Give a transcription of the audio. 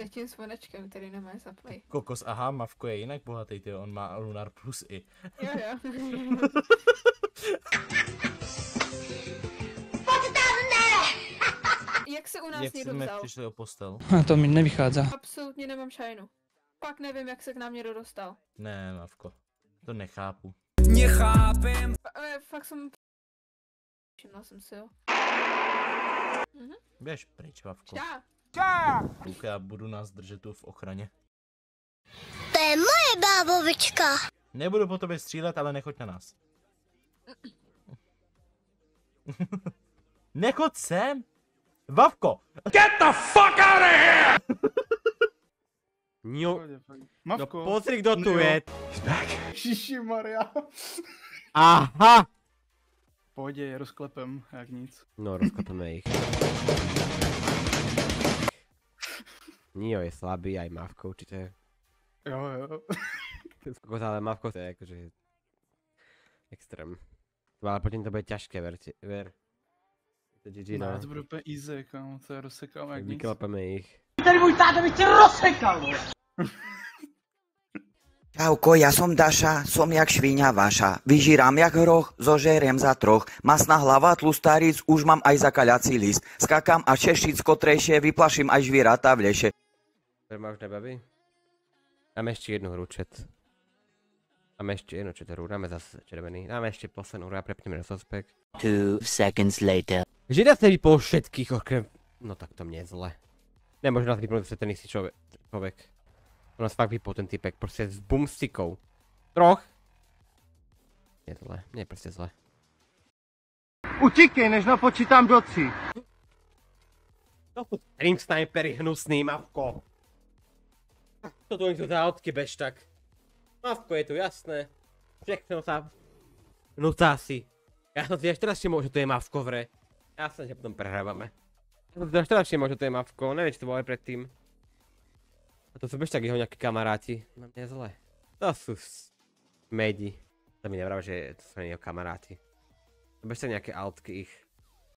tím zvonečkem, který nemáš zaplay. Kokos, aha, Mavko je jinak bohatý, ty, on má Lunar Plus i. Jo, jo. Jak se u nás Jak někdo jsme vzal? přišli o postel? To mi nevychádza. Absolutně nemám šajnu. Pak nevím, jak se k nám někdo dostal. Ne, Mavko, to nechápu. Nechápem. Fakt jsem... Všimla jsem si, jo. Běž pryč, Mavko. Čá! Kouk, já budu nás držet tu v ochraně. To je moje bábovička. Nebudu po tobě střílet, ale nechoď na nás. Nechoď sem! Vavko! Get the fuck out of here! Jo, no Mavko. pozri, kdo tu je. Šišimaria. Aha! V pohodě, je rozklepem, jak nic. No, rozkopeme ich. Nio je slabý, aj Mavko určite. Jo, jo. Kokos, ale Mavko to je akože... extrém. Ale potom to bude ťažké, ver. To GG, no. Ne, to bude úplně easy, kámo, to je rozsekám jak nic. Vyklepeme ich. Čauko, ja som Daša, som jak švíňa vaša. Vyžírám jak hroch, zožeriem za troch. Masná hlava, tlustáric, už mám aj zakaľací list. Skakám a šešicko trejšie, vyplaším aj žvieratá v leše. Ma už nebaví? Dáme ešte jednu hru, chat. Dáme ešte jednu chat hru, dáme zase červený. Dáme ešte poslednú hru a prepneme na suspect. 2 seconds later. Žida sa vypol všetkých okrem... No tak to mne je zle. Nemôže nás vypnúť ten istý človek. On nás fakt vypol ten typek, proste s boomstickou. Troch. Je zle, nie je proste zle. Utíkej, než napočítám do 3. To sú stream snipery hnusný, Mavko. To tu niekto dá odkybeš tak. Mavko je tu, jasné. Všechno sa... Nutá si. Ja som si až teraz všimol, že to je Mavko v hre. Jasné, že potom prehrávame. Ja som si až teraz všimol, že to je Mavko, neviem, či to bolo aj predtým. A to sú bež tak jeho nejakí kamaráti. No mne je zle. To sú... Medi. To mi nevral, že to sú jeho kamaráti. To bež tak nejaké altky ich.